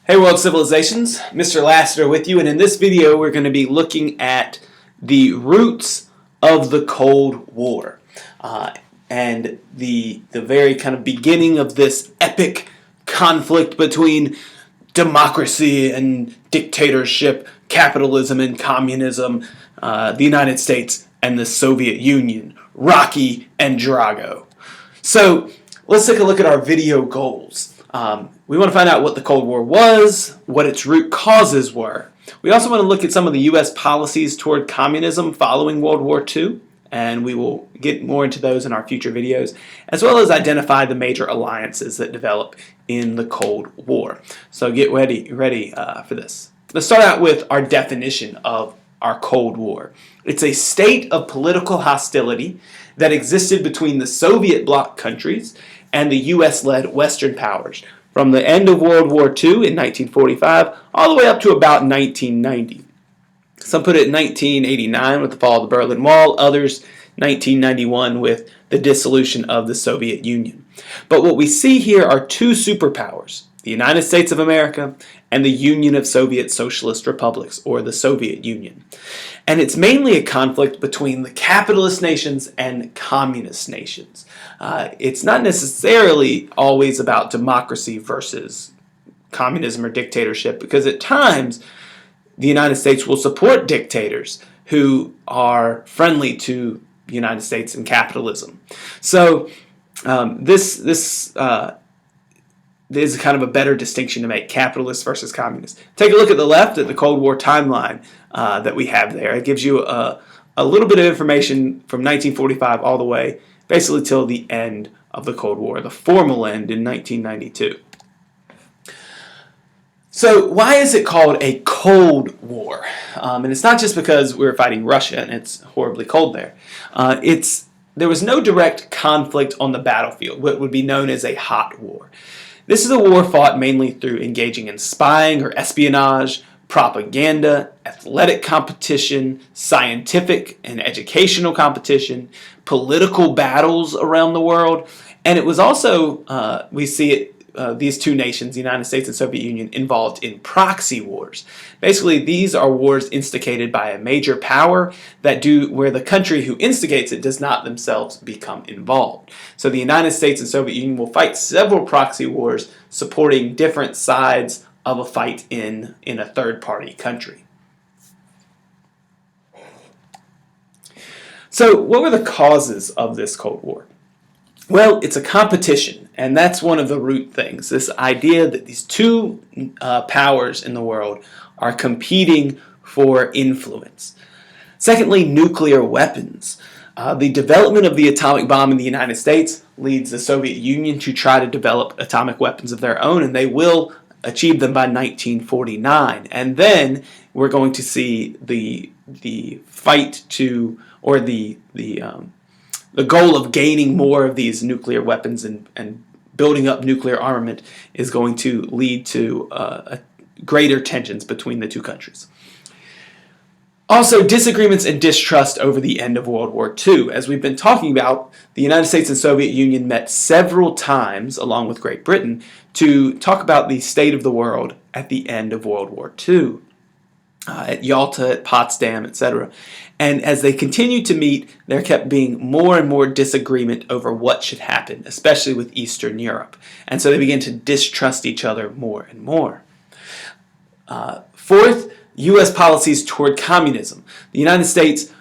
Hey World Civilizations, Mr. Lassiter with you, and in this video we're going to be looking at the roots of the Cold War and the very kind of beginning of this epic conflict between democracy and dictatorship, capitalism and communism, the United States and the Soviet Union, Rocky and Drago. So let's take a look at our video goals. We want to find out what the Cold War was, what its root causes were. We also want to look at some of the U.S. policies toward communism following World War II, and we will get more into those in our future videos, as well as identify the major alliances that develop in the Cold War. So get ready for this. Let's start out with our definition of our Cold War. It's a state of political hostility that existed between the Soviet bloc countries and the U.S.-led Western powers from the end of World War II in 1945 all the way up to about 1990. Some put it in 1989 with the fall of the Berlin Wall, others 1991 with the dissolution of the Soviet Union. But what we see here are two superpowers, the United States of America and the Union of Soviet Socialist Republics, or the Soviet Union. And it's mainly a conflict between the capitalist nations and communist nations. It's not necessarily always about democracy versus communism or dictatorship, because at times the United States will support dictators who are friendly to the United States and capitalism. So this is kind of a better distinction to make, capitalist versus communist. Take a look at the left at the Cold War timeline that we have there. It gives you a little bit of information from 1945 all the way basically till the end of the Cold War, the formal end in 1992. So why is it called a Cold War? And it's not just because we're fighting Russia and it's horribly cold there. There was no direct conflict on the battlefield, what would be known as a hot war. This is a war fought mainly through engaging in spying or espionage, propaganda, athletic competition, scientific and educational competition, political battles around the world, and it was also, we see it, these two nations, the United States and Soviet Union, involved in proxy wars. Basically, these are wars instigated by a major power where the country who instigates it does not themselves become involved. So the United States and Soviet Union will fight several proxy wars supporting different sides of a fight in a third-party country. So what were the causes of this Cold War? Well, it's a competition, and that's one of the root things, this idea that these two powers in the world are competing for influence. Secondly, nuclear weapons. The development of the atomic bomb in the United States leads the Soviet Union to try to develop atomic weapons of their own, and they will achieve them by 1949. And then we're going to see the fight to, or the goal of gaining more of these nuclear weapons and building up nuclear armament is going to lead to greater tensions between the two countries. Also, disagreements and distrust over the end of World War II. As we've been talking about, the United States and Soviet Union met several times, along with Great Britain, to talk about the state of the world at the end of World War II. At Yalta, at Potsdam, etc. And as they continued to meet, there kept being more and more disagreement over what should happen, especially with Eastern Europe. And so they began to distrust each other more and more. Fourth, U.S. policies toward communism. The United States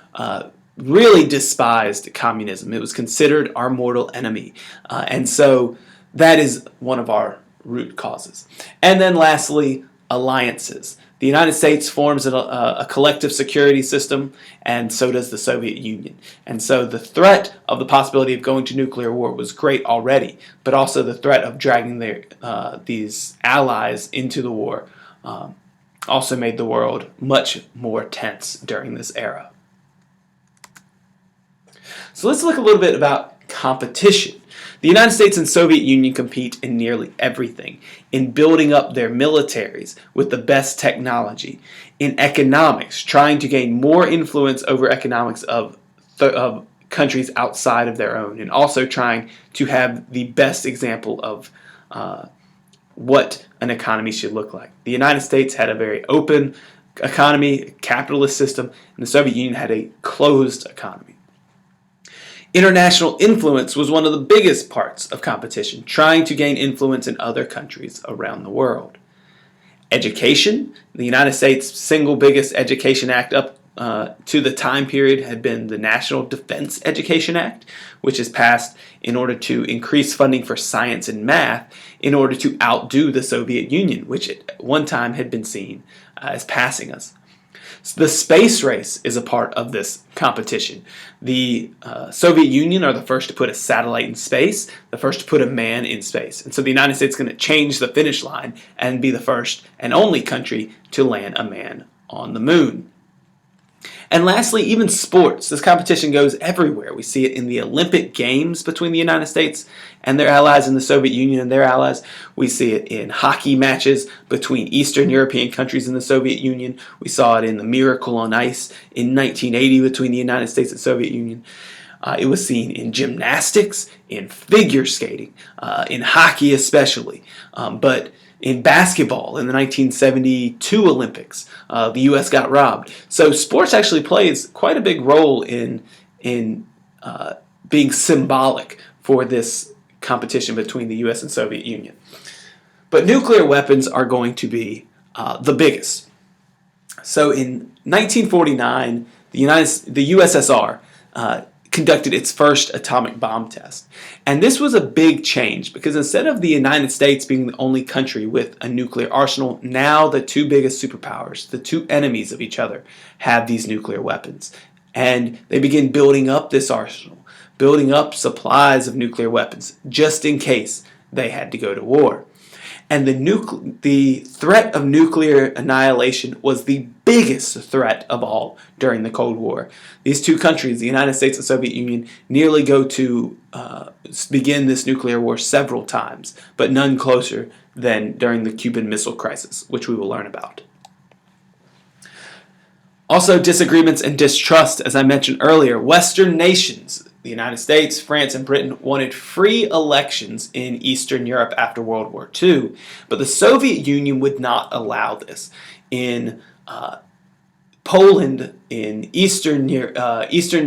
really despised communism. It was considered our mortal enemy. And so that is one of our root causes. And then lastly, alliances. The United States forms a collective security system, and so does the Soviet Union. And so the threat of the possibility of going to nuclear war was great already, but also the threat of dragging these allies into the war also made the world much more tense during this era. So let's look a little bit about competition. The United States and Soviet Union compete in nearly everything, in building up their militaries with the best technology, in economics, trying to gain more influence over economics of countries outside of their own, and also trying to have the best example of what an economy should look like. The United States had a very open economy, capitalist system, and the Soviet Union had a closed economy. International influence was one of the biggest parts of competition, trying to gain influence in other countries around the world. Education, the United States' single biggest education act up to the time period had been the National Defense Education Act, which is passed in order to increase funding for science and math in order to outdo the Soviet Union, which at one time had been seen as passing us. So the space race is a part of this competition. The Soviet Union are the first to put a satellite in space, the first to put a man in space. And so the United States is going to change the finish line and be the first and only country to land a man on the moon. And lastly, even sports. This competition goes everywhere. We see it in the Olympic Games between the United States and their allies and the Soviet Union and their allies. We see it in hockey matches between Eastern European countries and the Soviet Union. We saw it in the Miracle on Ice in 1980 between the United States and Soviet Union. It was seen in gymnastics, in figure skating, in hockey especially. But in basketball, in the 1972 Olympics, the U.S. got robbed. So sports actually plays quite a big role in being symbolic for this competition between the U.S. and Soviet Union. But nuclear weapons are going to be the biggest. So in 1949, the USSR conducted its first atomic bomb test. And this was a big change because instead of the United States being the only country with a nuclear arsenal, now the two biggest superpowers, the two enemies of each other, have these nuclear weapons. And they begin building up this arsenal, building up supplies of nuclear weapons just in case they had to go to war. And the threat of nuclear annihilation was the biggest threat of all during the Cold War. These two countries, the United States and Soviet Union, nearly go to begin this nuclear war several times, but none closer than during the Cuban Missile Crisis, which we will learn about. Also, disagreements and distrust, as I mentioned earlier. Western nations, the United States, France, and Britain, wanted free elections in Eastern Europe after World War II, but the Soviet Union would not allow this. In Poland, in Eastern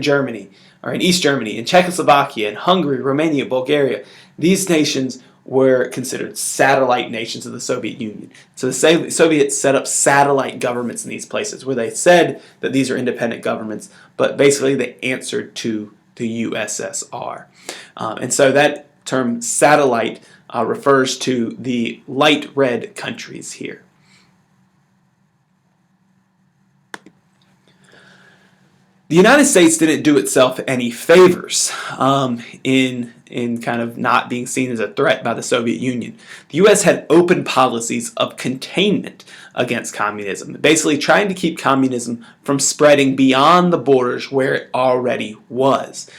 Germany, or in East Germany, in Czechoslovakia, in Hungary, Romania, Bulgaria, these nations were considered satellite nations of the Soviet Union. So the Soviets set up satellite governments in these places where they said that these are independent governments, but basically they answered to the USSR. And so that term satellite refers to the light red countries here. The United States didn't do itself any favors in kind of not being seen as a threat by the Soviet Union. The U.S. had open policies of containment against communism, basically trying to keep communism from spreading beyond the borders where it already was.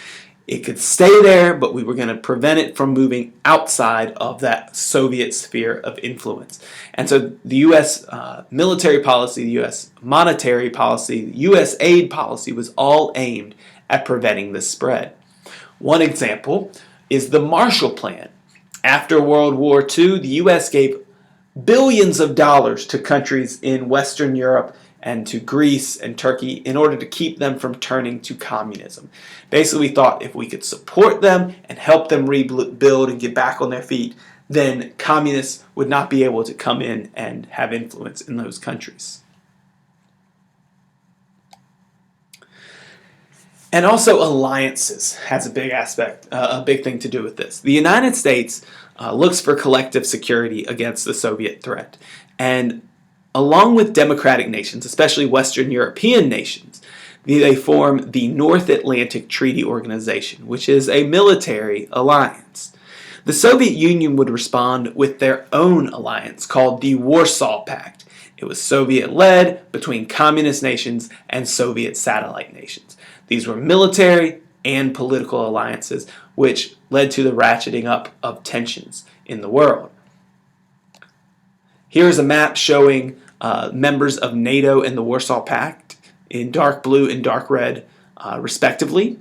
It could stay there, but we were going to prevent it from moving outside of that Soviet sphere of influence. And so the U.S. Military policy, the U.S. monetary policy, the U.S. aid policy was all aimed at preventing this spread. One example is the Marshall Plan. After World War II, the U.S. gave billions of dollars to countries in Western Europe and to Greece and Turkey in order to keep them from turning to communism. Basically, we thought if we could support them and help them rebuild and get back on their feet, then communists would not be able to come in and have influence in those countries. And also alliances has a big aspect, a big thing to do with this. The United States looks for collective security against the Soviet threat. And along with democratic nations, especially Western European nations, they form the North Atlantic Treaty Organization, which is a military alliance. The Soviet Union would respond with their own alliance called the Warsaw Pact. It was Soviet-led between communist nations and Soviet satellite nations. These were military and political alliances, which led to the ratcheting up of tensions in the world. Here is a map showing members of NATO and the Warsaw Pact in dark blue and dark red, respectively.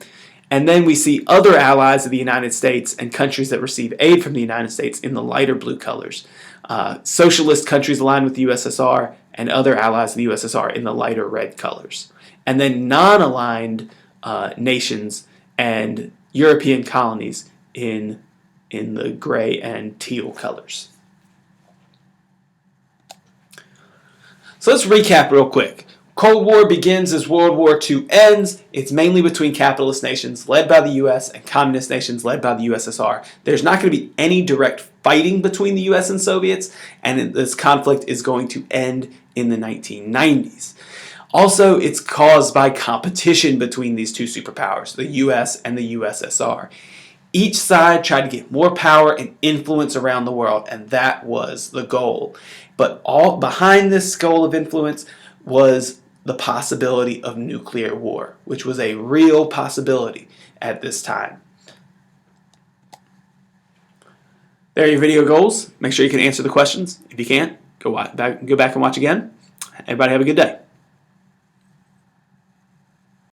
And then we see other allies of the United States and countries that receive aid from the United States in the lighter blue colors. Socialist countries aligned with the USSR and other allies of the USSR in the lighter red colors. And then non-aligned nations and European colonies in the gray and teal colors. So let's recap real quick. Cold War begins as World War II ends. It's mainly between capitalist nations led by the US and communist nations led by the USSR. There's not going to be any direct fighting between the US and Soviets, and this conflict is going to end in the 1990s. Also, it's caused by competition between these two superpowers, the US and the USSR. Each side tried to get more power and influence around the world, and that was the goal. But all behind this goal of influence was the possibility of nuclear war, which was a real possibility at this time. There are your video goals. Make sure you can answer the questions. If you can't, go back and watch again. Everybody have a good day.